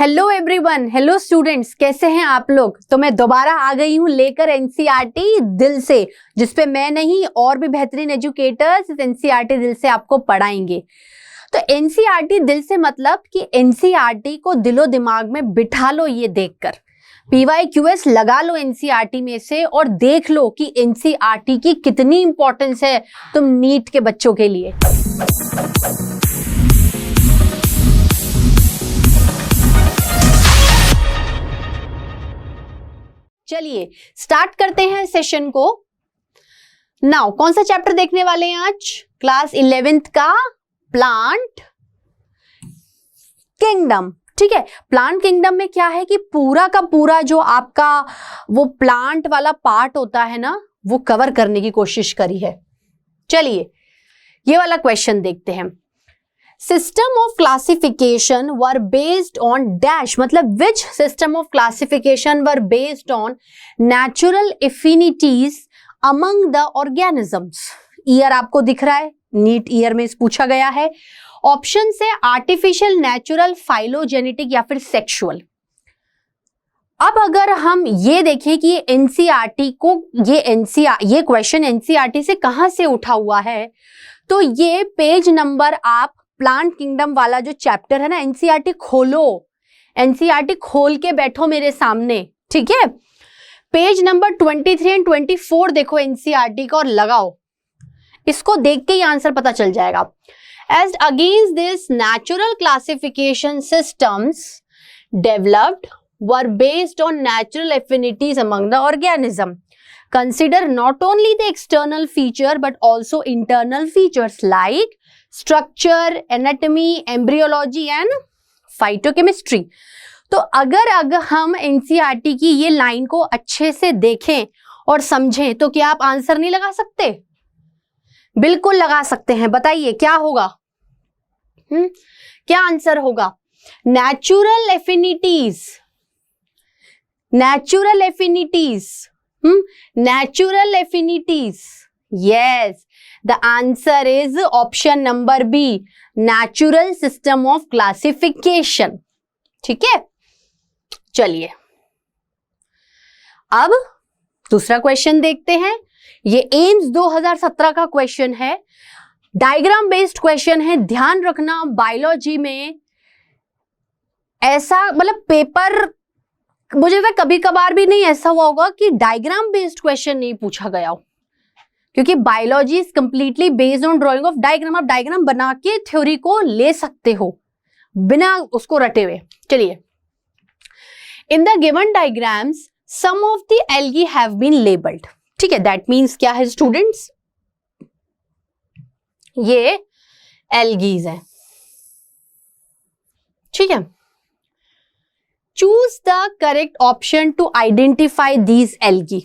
Hello everyone, hello students, कैसे हैं आप लोग। तो मैं दोबारा आ गई हूं लेकर एनसीईआरटी दिल से, जिसपे मैं नहीं और भी बेहतरीन एजुकेटर्स इस एनसीईआरटी दिल से आपको पढ़ाएंगे। तो एनसीईआरटी दिल से मतलब कि एनसीईआरटी को दिलो दिमाग में बिठा लो, ये देखकर पीवाईक्यूएस लगा लो एनसीईआरटी में से और देख लो कि एनसीईआरटी की कितनी इंपॉर्टेंस है तुम नीट के बच्चों के लिए। चलिए स्टार्ट करते हैं सेशन को। नाउ कौन सा चैप्टर देखने वाले हैं आज? क्लास 11th का प्लांट किंगडम। ठीक है, प्लांट किंगडम में क्या है कि पूरा का पूरा जो आपका वो प्लांट वाला पार्ट होता है ना, वो कवर करने की कोशिश करी है। चलिए ये वाला क्वेश्चन देखते हैं। System of classification were based on dash, मतलब which system of classification were based on natural affinities among the organisms. Here आपको दिख रहा है, नीट ईयर में पूछा गया है। ऑप्शन है आर्टिफिशियल, नेचुरल, फाइलोजेनेटिक या फिर सेक्सुअल। अब अगर हम ये देखें कि एनसीईआरटी को ये क्वेश्चन एनसीईआरटी से कहां से उठा हुआ है, तो ये पेज नंबर आप प्लांट किंगडम वाला जो चैप्टर है ना, एनसीईआरटी खोलो, एनसीईआरटी खोल के बैठो मेरे सामने। ठीक है, पेज नंबर 23 एंड 24 देखो एनसीईआरटी का और लगाओ, इसको देख के ही आंसर पता चल जाएगा। As against this natural classification systems developed were based on natural affinities among the organism. Consider not only the external feature but also internal features like structure, anatomy, embryology and phytochemistry। तो अगर हम NCERT की ये line को अच्छे से देखें और समझें तो क्या आप आंसर नहीं लगा सकते? बिल्कुल लगा सकते हैं। बताइए क्या होगा? क्या आंसर होगा? Natural affinities, natural affinities, natural affinities. Yes, the answer is option number B, natural system of classification। ठीक है, चलिए अब दूसरा क्वेश्चन देखते हैं। ये एम्स 2017 का क्वेश्चन है, डायग्राम बेस्ड क्वेश्चन है। ध्यान रखना बायोलॉजी में ऐसा मतलब पेपर मुझे लगता है कभी कभार भी नहीं ऐसा हुआ होगा कि डायग्राम बेस्ड क्वेश्चन नहीं पूछा गया हो, क्योंकि biology is completely based on drying of diagram. आप डायग्राम बना के थ्योरी को ले सकते हो बिना उसको रटे हुए। चलिए, in the given diagrams some of the algae have been labelled. ठीक है, दैट मीन्स क्या है स्टूडेंट्स? ये एल्गीज है। ठीक है, choose the correct option to identify these algae.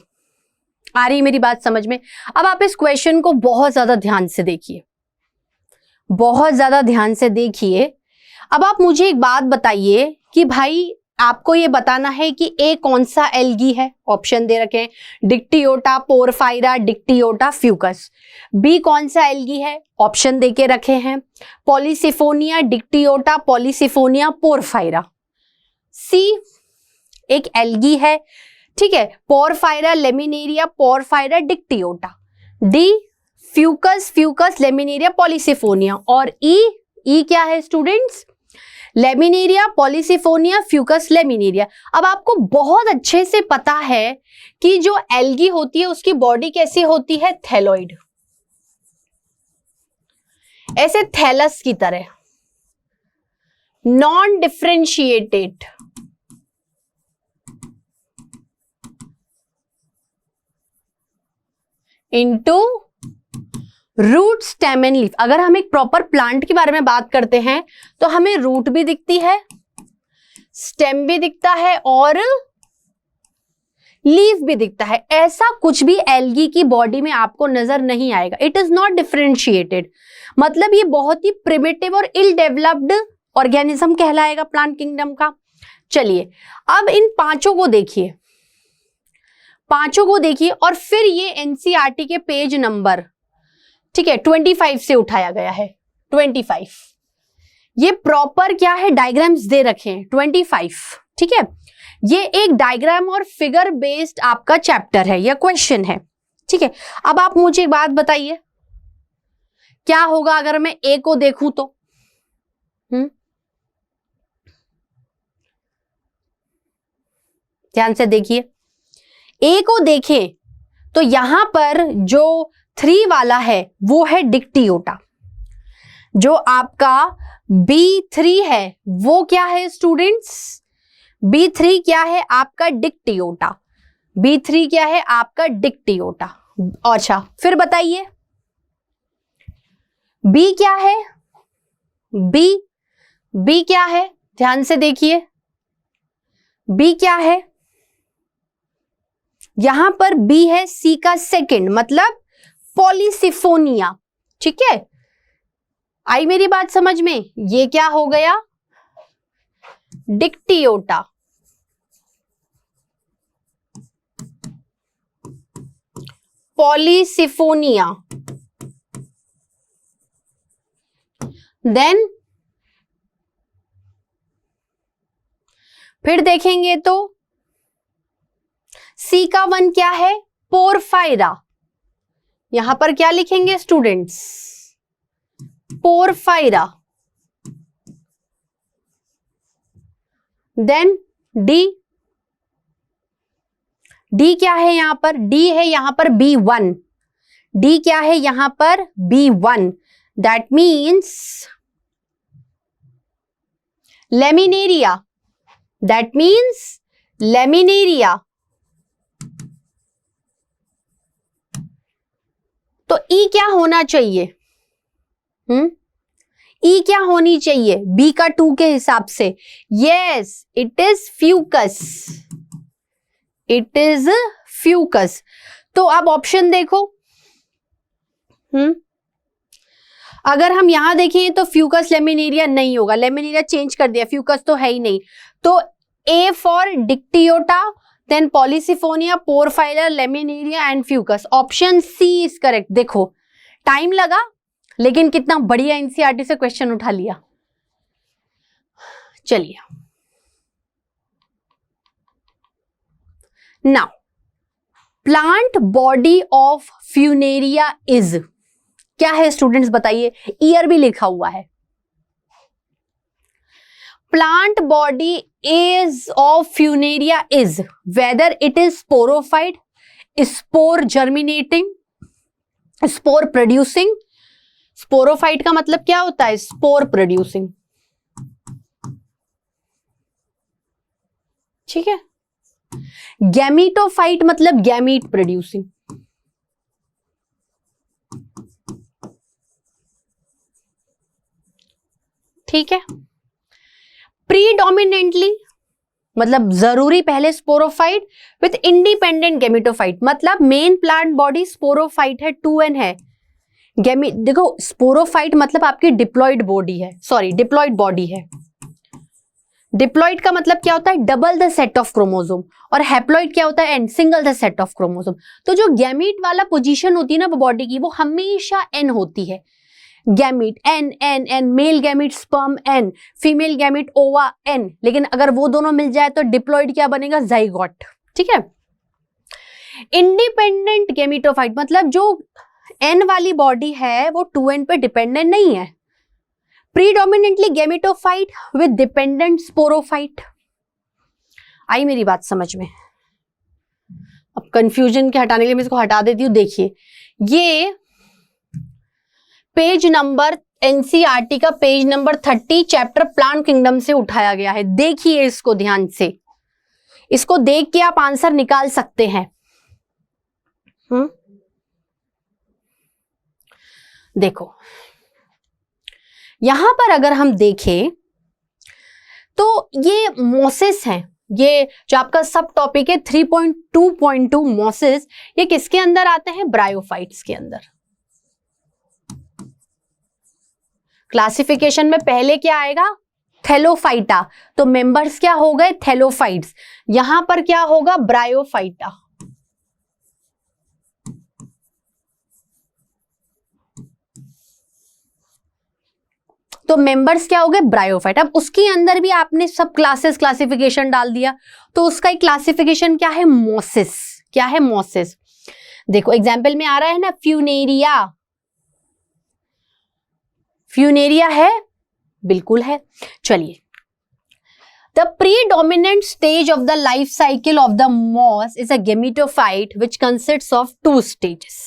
आ रही मेरी बात समझ में? अब आप इस क्वेश्चन को बहुत ज्यादा ध्यान से देखिए, बहुत ज्यादा ध्यान से देखिए। अब आप मुझे एक बात बताइए कि भाई आपको ये बताना है कि ए कौन सा एल्गी है। ऑप्शन दे रखे हैं, Dictyota, Porphyra, Dictyota, Fucus. B कौन सा एल्गी है? ऑप्शन दे के रखे हैं, Polysiphonia, Dictyota, Polysiphonia, Porphyra. C एक एल्गी है, ठीक है, Porphyra, Laminaria, Porphyra, Dictyota. D Fucus, Fucus, Laminaria, Polysiphonia. और ई क्या है students? Laminaria, Polysiphonia, Fucus, Laminaria. अब आपको बहुत अच्छे से पता है कि जो एल्गी होती है उसकी बॉडी कैसी होती है? थैलोइड, ऐसे थैलस की तरह, non differentiated. Into root, stem and leaf. अगर हम एक प्रॉपर प्लांट के बारे में बात करते हैं तो हमें रूट भी दिखती है, स्टेम भी दिखता है और लीफ भी दिखता है। ऐसा कुछ भी एल्गी की बॉडी में आपको नजर नहीं आएगा। इट इज नॉट डिफरेंशिएटेड, मतलब ये बहुत ही प्रिमिटिव और इल डेवलप्ड ऑर्गेनिज्म कहलाएगा प्लांट किंगडम का। चलिए अब इन पांचों को देखिए, पांचों को देखिए और फिर ये एनसीईआरटी के पेज नंबर, ठीक है, 25 से उठाया गया है। 25 ये प्रॉपर क्या है, डायग्राम्स दे रखे हैं 25, ठीक है। ये एक डायग्राम और फिगर बेस्ड आपका चैप्टर है या क्वेश्चन है, ठीक है। अब आप मुझे एक बात बताइए, क्या होगा अगर मैं ए को देखूं तो? ध्यान से देखिए, ए को देखें तो यहां पर जो 3 वाला है वो है डिक्टियोटा, जो आपका B3 है वो क्या है स्टूडेंट्स? B3 क्या है आपका? डिक्टियोटा। B3 क्या है आपका? डिक्टियोटा। अच्छा फिर बताइए B क्या है? B क्या है? ध्यान से देखिए, B क्या है? यहां पर B है C का सेकंड, मतलब पॉलीसिफोनिया, ठीक है। आई मेरी बात समझ में? ये क्या हो गया? डिक्टियोटा। पॉलीसिफोनिया। देन फिर देखेंगे तो सी का 1 क्या है? पोरफायरा। यहां पर क्या लिखेंगे स्टूडेंट्स? पोरफायरा। देन डी क्या है यहां पर? डी है यहां पर B1। डी क्या है यहां पर? B1। That means laminaria. That means laminaria. तो ई क्या होना चाहिए? ई क्या होनी चाहिए बी का 2 के हिसाब से? Yes, it is Fucus. It is Fucus. तो अब ऑप्शन देखो, अगर हम यहां देखें तो फ्यूकस लेमिनेरिया नहीं होगा, लेमिनेरिया चेंज कर दिया, फ्यूकस तो है ही नहीं। तो A for Dictyota, then Polysiphonia, Porphyra, Laminaria and Fucus. Option C is correct. देखो टाइम लगा लेकिन कितना बढ़िया एनसीईआरटी से क्वेश्चन उठा लिया। चलिए now, plant body of Funaria is क्या है स्टूडेंट्स बताइए? ईयर भी लिखा हुआ है। Plant body is of Funaria is whether it is sporophyte, spore germinating, spore producing. Sporophyte का मतलब क्या होता है? स्पोर प्रोड्यूसिंग, ठीक है। गैमीटोफाइट मतलब गैमीट प्रोड्यूसिंग, ठीक है। प्रीडोमिनेंटली मतलब जरूरी पहले स्पोरोफाइट विथ इंडिपेंडेंट गैमीटोफाइट, मतलब मेन प्लांट बॉडी स्पोरोफाइट है, 2n है। देखो स्पोरोफाइट मतलब आपकी डिप्लॉइड बॉडी है, सॉरी डिप्लॉइड बॉडी है। डिप्लॉइड का मतलब क्या होता है? Double the set of chromosome. और हैप्लॉइड क्या होता है? And single the set of chromosome. तो जो गैमीट वाला पोजीशन होती है ना बॉडी की, वो हमेशा n होती है। Gamete n n n, male gamete sperm n, female gamete ओवा n। लेकिन अगर वो दोनों मिल जाए तो डिप्लॉइड क्या बनेगा? जाइगोट, ठीक है। इंडिपेंडेंट गैमीटोफाइट मतलब जो n वाली बॉडी है वो 2n पे डिपेंडेंट नहीं है। Predominantly gametophyte with dependent sporophyte. आई मेरी बात समझ में? अब कंफ्यूजन के हटाने के लिए मैं इसको हटा देती हूं। देखिए ये पेज नंबर एनसीईआरटी का page number 30 chapter plant kingdom से उठाया गया है। देखिए इसको ध्यान से, इसको देख के आप आंसर निकाल सकते हैं। देखो यहां पर अगर हम देखें तो ये मोसिस हैं, ये जो आपका सब टॉपिक है 3.2.2 मोसिस, ये किसके अंदर आते हैं? ब्रायोफाइट्स के अंदर। क्लासिफिकेशन में पहले क्या आएगा? थैलोफाइटा। तो मेंबर्स क्या हो गए? थैलोफाइट्स। यहां पर क्या होगा? ब्रायोफाइटा। तो मेंबर्स क्या हो गए, ब्रायोफाइट। अब उसके अंदर भी आपने सब क्लासेस क्लासिफिकेशन डाल दिया, तो उसका एक क्लासिफिकेशन क्या है, मोसिस। क्या है, मोसिस। देखो एग्जाम्पल में आ रहा है ना, फ्यूनेरिया। फ्यूनेरिया है, बिल्कुल है। चलिए, the predominant stage of the life cycle of the moss is a gametophyte which consists of 2 stages.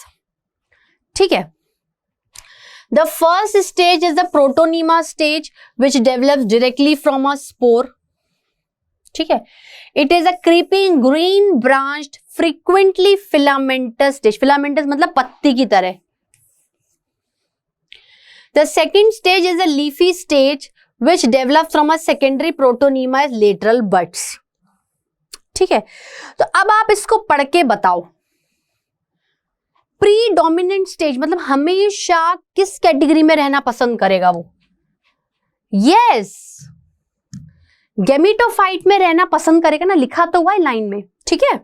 ठीक है, the first stage is the protonema stage which develops directly from a spore. ठीक है, it is a creeping green branched frequently filamentous stage. filamentous मतलब पत्ती की तरह. The second stage is a leafy stage which develops from a secondary protonema as lateral buds. ठीक है, तो अब आप इसको पढ़ के बताओ, प्रीडोमिनेंट स्टेज मतलब हमेशा किस कैटेगरी में रहना पसंद करेगा वो? यस, गैमेटोफाइट में रहना पसंद करेगा ना, लिखा तो हुआ है लाइन में। ठीक है,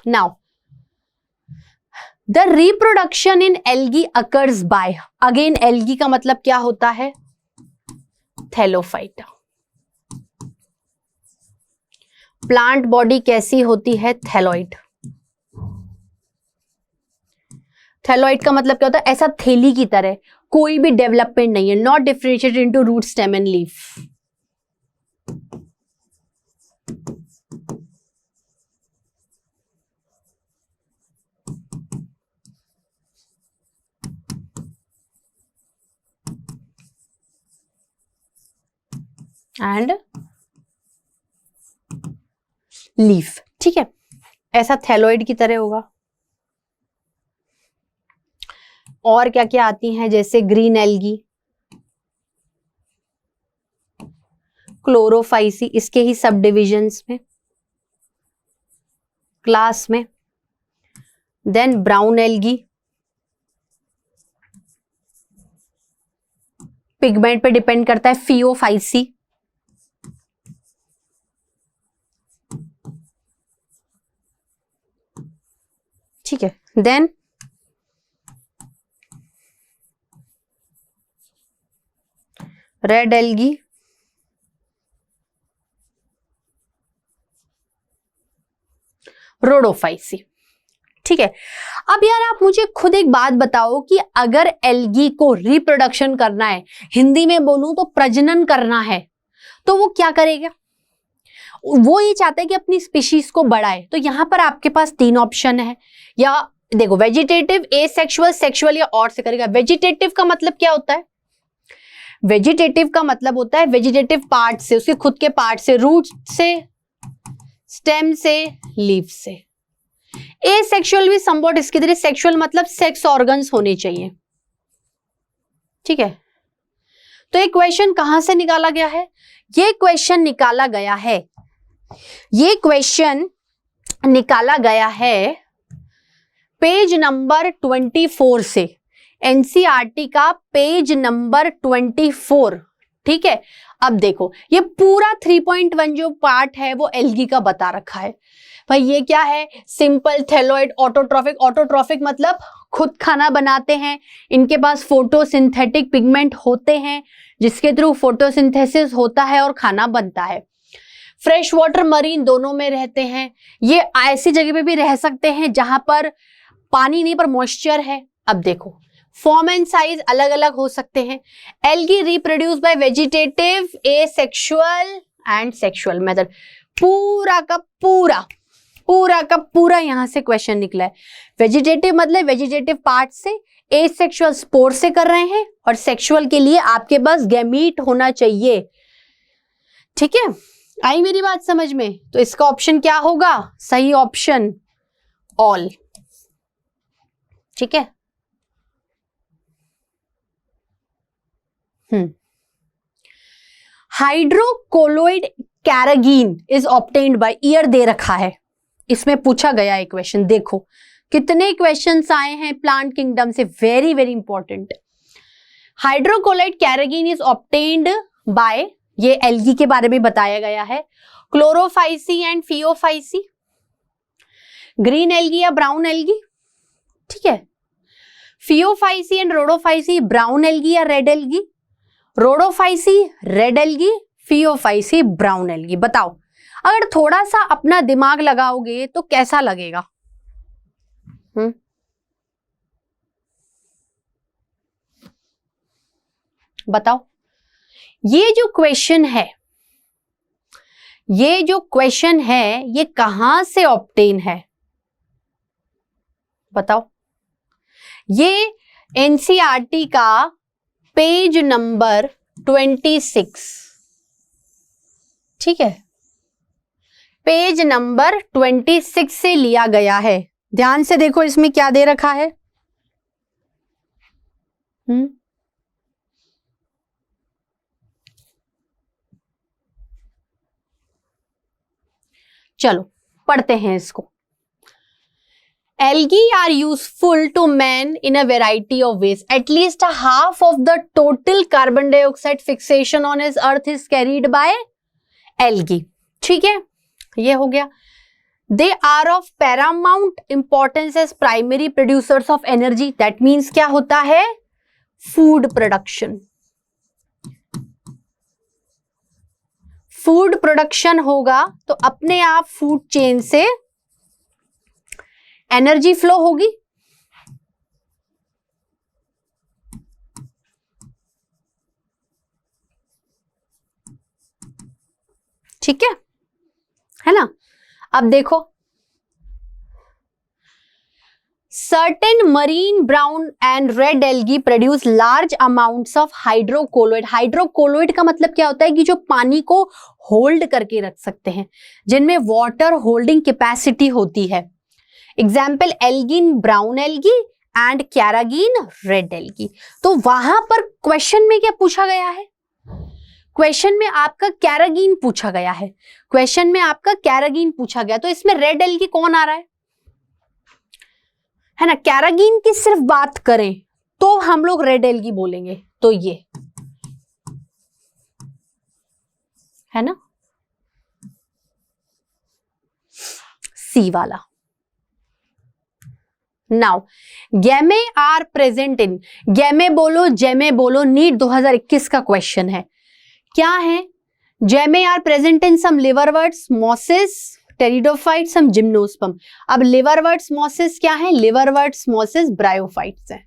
now the reproduction in algae occurs by, again algae का मतलब क्या होता है, थैलोफाइट। प्लांट बॉडी कैसी होती है, थैलोइड। थैलोइड का मतलब क्या होता है, ऐसा थैली की तरह, कोई भी डेवलपमेंट नहीं है, not differentiated into root, stem and leaf. And leaf. ठीक है, ऐसा थैलोइड की तरह होगा। और क्या क्या आती हैं, जैसे ग्रीन एल्गी, क्लोरोफाइसी, इसके ही सब डिविजन्स में, क्लास में। देन ब्राउन एल्गी, पिगमेंट पे डिपेंड करता है, फियोफाइसी। ठीक है, देन रेड एल्गी, रोडोफाइसी। ठीक है, अब यार आप मुझे खुद एक बात बताओ कि अगर एल्गी को रिप्रोडक्शन करना है, हिंदी में बोलूं तो प्रजनन करना है, तो वो क्या करेगा? वो ये चाहता है कि अपनी स्पीशीज को बढ़ाए। तो यहां पर आपके पास 3 ऑप्शन है, या देखो वेजिटेटिव, एसेक्सुअल, सेक्सुअल, या और से करेगा। वेजिटेटिव का मतलब क्या होता है? वेजिटेटिव का मतलब होता है वेजिटेटिव पार्ट से, उसके खुद के पार्ट से, रूट से, स्टेम से, लीफ से। एसेक्सुअल भी समवॉट इसकी तरह, सेक्सुअल मतलब सेक्स ऑर्गन्स होने चाहिए। ठीक है, तो ये क्वेश्चन कहां से निकाला गया है? ये क्वेश्चन निकाला गया है, ये क्वेश्चन निकाला गया है पेज नंबर 24 से, एनसीईआरटी का पेज नंबर 24। ठीक है, अब देखो ये पूरा 3.1 जो पार्ट है वो एल्गी का बता रखा है। भाई ये क्या है? Simple thalloid, autotrophic. ऑटोट्रॉफिक मतलब खुद खाना बनाते हैं, इनके पास फोटोसिंथेटिक पिगमेंट होते हैं जिसके थ्रू फोटोसिंथेसिस होता है और खाना बनता है। फ्रेश वाटर, मरीन, दोनों में रहते हैं। ये ऐसी जगह पे भी रह सकते हैं जहां पर पानी नहीं पर मॉइस्चर है। अब देखो फॉर्म एंड साइज अलग अलग हो सकते हैं। Algae reproduce by vegetative, asexual and sexual method. पूरा का पूरा यहां से क्वेश्चन निकला है। वेजिटेटिव मतलब वेजिटेटिव पार्ट से, एसेक्सुअल स्पोर से कर रहे हैं, और सेक्सुअल के लिए आपके पास गैमीट होना चाहिए। ठीक है, आई मेरी बात समझ में? तो इसका ऑप्शन क्या होगा? सही ऑप्शन ऑल। ठीक है, hydrocolloid carrageenan is obtained by, here दे रखा है, इसमें पूछा गया है क्वेश्चन। देखो कितने क्वेश्चंस आए हैं प्लांट किंगडम से, very very important. Hydrocolloid carrageenan is obtained by, ये एल्गी के बारे में बताया गया है, Chlorophyceae and Phaeophyceae, green algae या ब्राउन एल्गी। ठीक है, Phaeophyceae and Rhodophyceae, brown algae या red algae? Rhodophyceae red algae, Phaeophyceae brown algae. बताओ, अगर थोड़ा सा अपना दिमाग लगाओगे तो कैसा लगेगा? बताओ, ये जो क्वेश्चन है ये कहां से ऑब्टेन है? बताओ, ये एनसीईआरटी का पेज नंबर 26, ठीक है, पेज नंबर 26 से लिया गया है। ध्यान से देखो इसमें क्या दे रखा है। चलो पढ़ते हैं इसको। Algae are useful to man in a variety of ways. At least a half of the total carbon dioxide fixation on his earth is carried by algae. ठीक है, ये हो गया। They are of paramount importance as primary producers of energy. That means क्या होता है? Food production. Food production होगा तो अपने आप फूड चेन से एनर्जी फ्लो होगी। ठीक है ना? अब देखो, certain marine brown and red algae produce large amounts of hydrocolloid. हाइड्रोकोलोइड का मतलब क्या होता है कि जो पानी को होल्ड करके रख सकते हैं, जिनमें वाटर होल्डिंग कैपेसिटी होती है। Example algin brown algae and carrageenan red algae. तो वहां पर क्वेश्चन में क्या पूछा गया है? क्वेश्चन में आपका कैरागीन पूछा गया है, क्वेश्चन में आपका कैरागीन पूछा गया, तो इसमें रेड एल्गी कौन आ रहा है ना? कैरागीन की सिर्फ बात करें तो हम लोग रेड एल्गी बोलेंगे, तो ये है ना, सी वाला। Now gamete are present in, gamete बोलो जेमे बोलो, नीट 2021 का क्वेश्चन है। क्या है? Gemmae are present in some liverworts, mosses, pteridophyte, some gymnosperm. अब लिवरवर्ट्स मॉसेस क्या है? लिवरवर्ट्स मॉसेस ब्रायोफाइट्स हैं।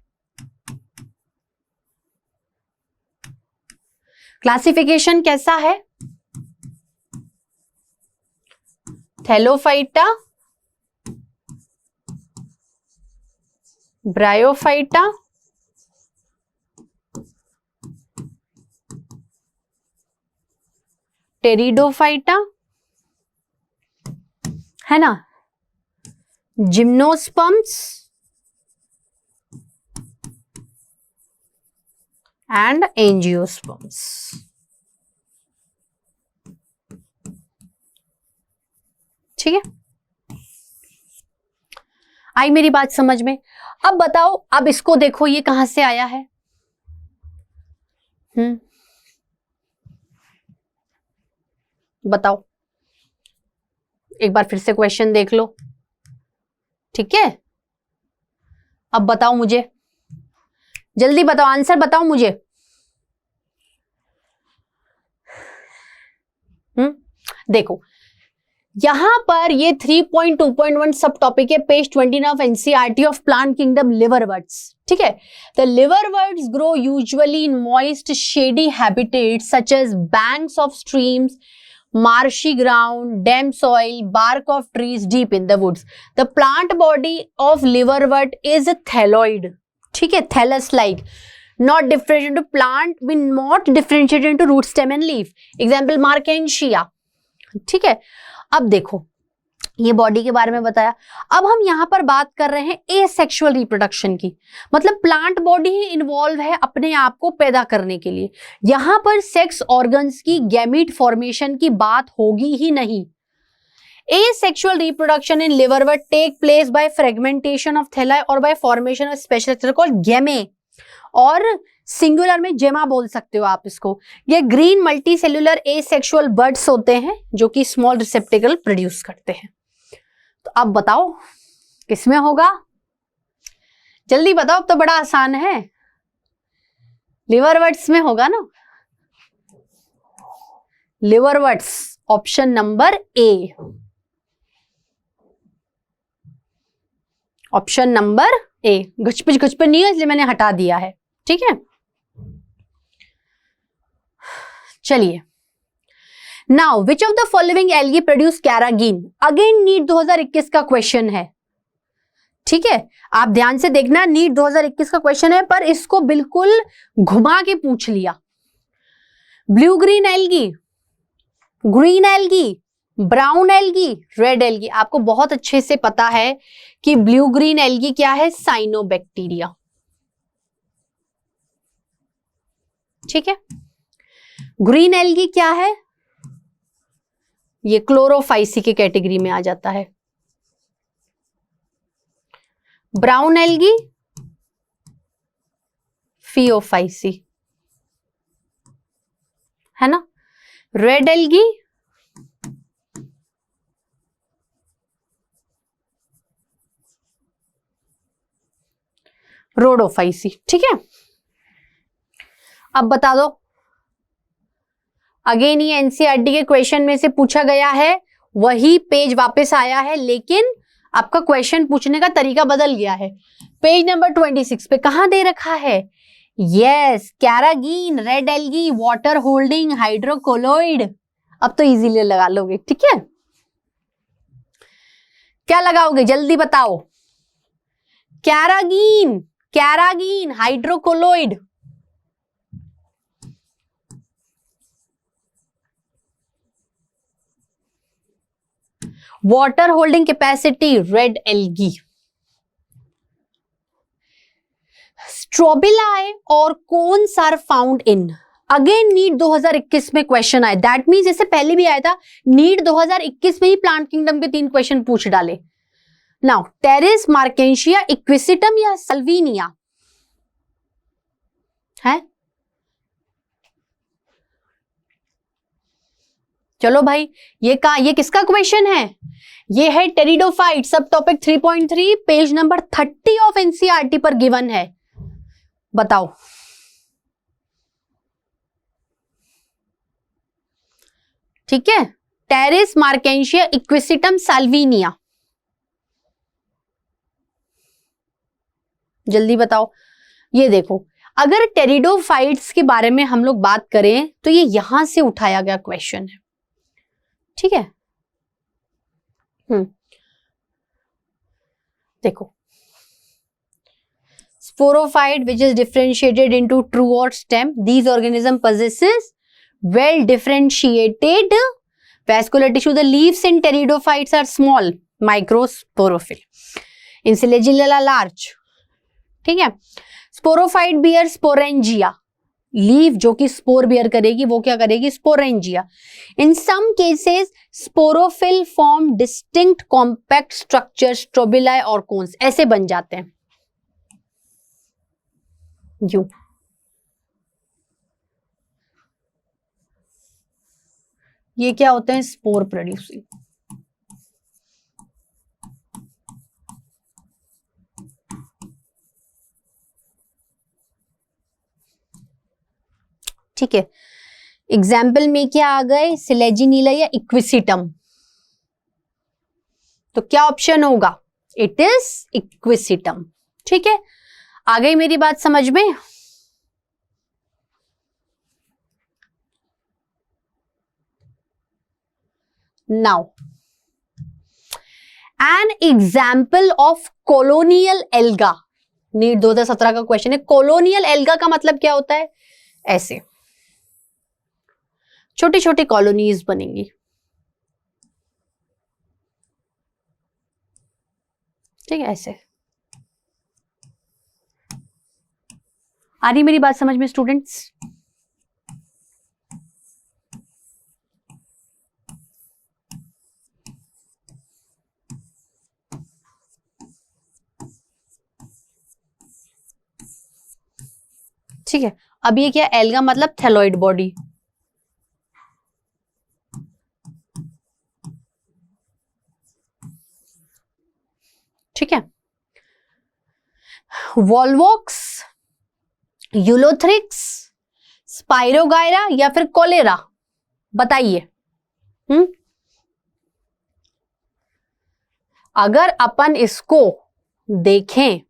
क्लासिफिकेशन कैसा है? थैलोफाइटा, ब्रायोफाइटा, टेरिडोफाइटा, है ना, जिम्नोस्पर्म्स एंड एंजियोस्पर्म्स। ठीक है, आई मेरी बात समझ में? अब बताओ, अब इसको देखो ये कहां से आया है। बताओ, एक बार फिर से क्वेश्चन देख लो। ठीक है, अब बताओ मुझे, जल्दी बताओ, आंसर बताओ मुझे। देखो यहां पर ये 3.2.1 सब टॉपिक है, page 29 of NCERT of plant kingdom, liverworts. ठीक है, the liverworts grow usually in moist shady habitats such as banks of streams, marshy ground, damp soil, bark of trees deep in the woods. The plant body of liverwort is a thalloid. ठीक है, thallus like, not differentiated into plant, not differentiated into root, stem and leaf. Example Markensia. ठीक है, अब देखो ये body के बारे में बताया। अब हम यहां पर बात कर रहे हैं एसेक्सुअल रिप्रोडक्शन की, मतलब प्लांट बॉडी ही इन्वॉल्व है अपने आप को पैदा करने के लिए। यहां पर सेक्स ऑर्गन्स की, गैमीट फॉर्मेशन की बात होगी ही नहीं। Asexual reproduction in liverwort take place by fragmentation of thalli और by formation of special structure called gemmae, और सिंगुलर में जेमा बोल सकते हो आप इसको। ये ग्रीन मल्टीसेल्युलर एसेक्सुअल बड्स होते हैं जो कि स्मॉल रिसेप्टिकल प्रोड्यूस करते हैं। तो अब बताओ किसमें होगा? जल्दी बताओ, अब तो बड़ा आसान है। लिवरवर्ट्स में होगा ना, liverworts, option number A, option number A. घचपिच घचपिच नहीं है इसलिए मैंने हटा दिया है, ठीक है। चलिए, now which of the following algae produce carrageenan. Again NEET 2021 का क्वेश्चन है, ठीक है। आप ध्यान से देखना, नीट 2021 का क्वेश्चन है, पर इसको बिल्कुल घुमा के पूछ लिया। Blue green algae, green algae, brown algae, red algae. आपको बहुत अच्छे से पता है कि ब्लू ग्रीन एल्गी क्या है, साइनोबैक्टीरिया, ठीक है। ग्रीन एल्गी क्या है, ये क्लोरोफाइसी की कैटेगरी में आ जाता है। ब्राउन एल्गी फियोफाइसी, है ना। रेड एल्गी रोडोफाइसी, ठीक है। अब बता दो, अगेन ये एनसीईआरटी के क्वेश्चन में से पूछा गया है, वही पेज वापस आया है, लेकिन आपका क्वेश्चन पूछने का तरीका बदल गया है। पेज नंबर 26 पे कहां दे रखा है, yes, carrageenan, red algae, water holding hydrocolloid. अब तो इजीली लगा लोगे, ठीक है। क्या लगाओगे जल्दी बताओ। Carrageenan, carrageenan, hydrocolloid. Water holding capacity, red algae. Strobili और cones are found in. Again NEET 2021 में क्वेश्चन आए, दैट मीन्स जैसे पहले भी आया था, नीट 2021 में ही प्लांट किंगडम के 3 क्वेश्चन पूछ डाले। नाउ टेरिस, मार्केंशिया, इक्विसिटम या सल्विनिया है। चलो भाई, ये किसका क्वेश्चन है, ये है टेरिडोफाइट, सब topic 3.3 page number 30 of NCERT पर गिवन है। बताओ, ठीक है। टेरिस, मार्केंशिया, इक्विसिटम, साल्विनिया, जल्दी बताओ। ये देखो, अगर टेरिडोफाइट्स के बारे में हम लोग बात करें तो ये यहां से उठाया गया क्वेश्चन है, ठीक है। देखो, sporophyte which is differentiated into true or stem, these organism possesses well differentiated vascular tissue. The leaves in pteridophytes are small, microsporophyll, in Flagella large, ठीक है। sporophyte bear sporangia, लीफ जो कि स्पोर बियर करेगी वो क्या करेगी, sporangia. In some cases sporophyll form distinct compact structure, strobili और cones, ऐसे बन जाते हैं यू। ये क्या होते हैं, स्पोर प्रोड्यूसिंग। ठीक है, एग्जाम्पल में क्या आ गए, सिलेजिनीला या इक्विसिटम, तो क्या ऑप्शन होगा, इट इज इक्विसिटम, ठीक है। आ गई मेरी बात समझ में। Now an example of colonial alga, NEET 2017 का क्वेश्चन है। कॉलोनियल एल्गा का मतलब क्या होता है, ऐसे छोटी छोटी कॉलोनीज बनेंगी, ठीक है, ऐसे। आ रही मेरी बात समझ में स्टूडेंट्स। ठीक है, अब ये क्या, एल्गा मतलब थैलॉइड बॉडी, ठीक है। वॉल्वॉक्स, यूलोथ्रिक्स, स्पाइरोगायरा या फिर कोलेरा, बताइए। अगर अपन इसको देखें,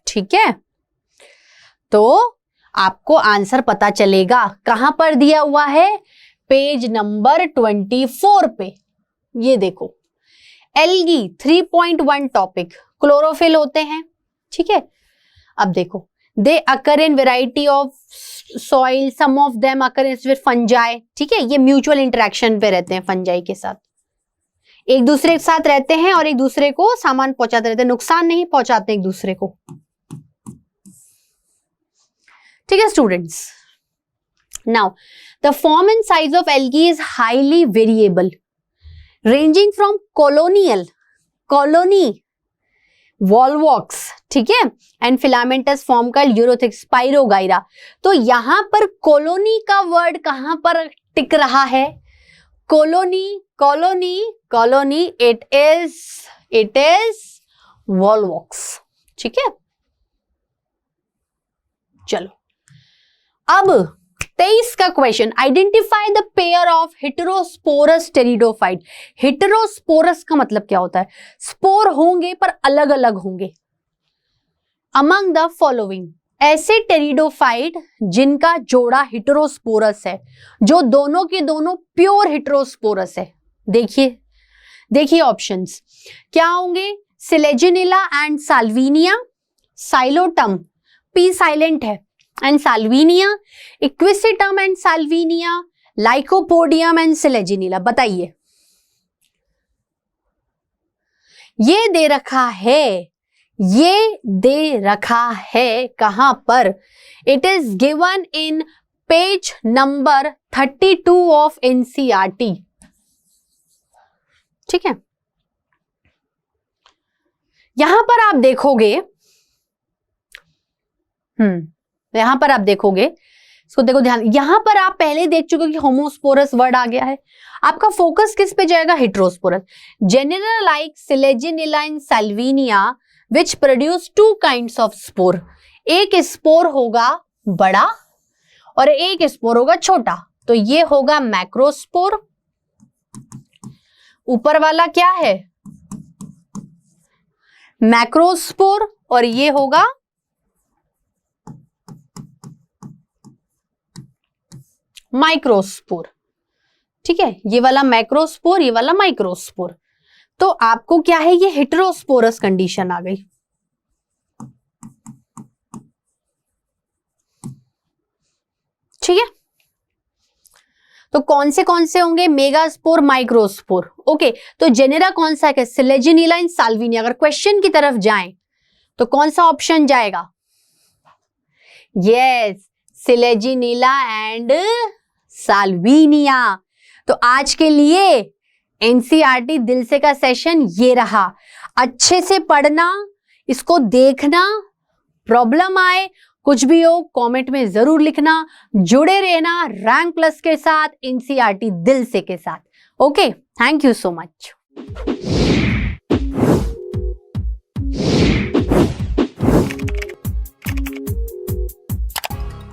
ठीक है, तो आपको आंसर पता चलेगा। कहां पर दिया हुआ है? पेज नंबर 24 पे। ये देखो, एल्गी 3.1 टॉपिक, क्लोरोफिल होते हैं, ठीक है। अब देखो, they occur in variety of soil, some of them occur with fungi, ठीक है। ये म्यूचुअल इंटरेक्शन पे रहते हैं फंजाई के साथ, एक दूसरे के साथ रहते हैं और एक दूसरे को सामान पहुंचाते रहते हैं, नुकसान नहीं पहुंचाते एक दूसरे को, ठीक है students. Now the form and size of algae is highly variable, ranging from colony Volvox, ठीक है, एंड फिलामेंटस फॉर्म का यूरोथिक स्पाइरोगायरा। तो यहां पर कॉलोनी का वर्ड कहां पर टिक रहा है? कॉलोनी, इट इज वॉल्वॉक्स, ठीक है। चलो अब 23 का question, identify the pair of heterosporous pteridophyte. Heterosporous का मतलब क्या होता है? स्पोर होंगे पर अलग अलग होंगे। अमंग द फॉलोइंग, ऐसे टेरिडोफाइट जिनका जोड़ा हेटेरोस्पोरस है, जो दोनों के दोनों प्योर हेटेरोस्पोरस है। देखिए ऑप्शंस क्या होंगे? Selaginella and Salvinia, Psilotum, P silent है, and Salvinia, Equisetum and Salvinia, Lycopodium and Selaginella. बताइए, ये दे रखा है कहां पर? It is given in page number 32 of NCERT, ठीक है। यहां पर आप देखोगे, इसको देखो ध्यान, यहां पर आप पहले देख चुके हो कि होमोस्पोरस वर्ड आ गया है। आपका फोकस किस पे जाएगा? Heterosporous. Genera like Selaginella and Salvinia which produce 2 kinds of spore. एक स्पोर होगा बड़ा और एक स्पोर होगा छोटा, तो ये होगा मैक्रोस्पोर। ऊपर वाला क्या है? मैक्रोस्पोर, और ये होगा माइक्रोस्पोर, ठीक है। ये वाला मैक्रोस्पोर, ये वाला माइक्रोस्पोर। तो आपको क्या है? ये हेटेरोस्पोरस कंडीशन आ गई, ठीक है। तो कौन से होंगे? Megaspore, microspore, okay. तो जेनेरा कौन सा है? Selaginella and Salvinia. अगर क्वेश्चन की तरफ जाएं तो कौन सा ऑप्शन जाएगा? Yes, Selaginella and Salvinia. तो आज के लिए एनसीईआरटी दिल से का सेशन ये रहा। अच्छे से पढ़ना, इसको देखना, प्रॉब्लम आए कुछ भी हो कमेंट में जरूर लिखना। जुड़े रहना रैंक प्लस के साथ, एनसीईआरटी दिल से के साथ। Okay, thank you so much.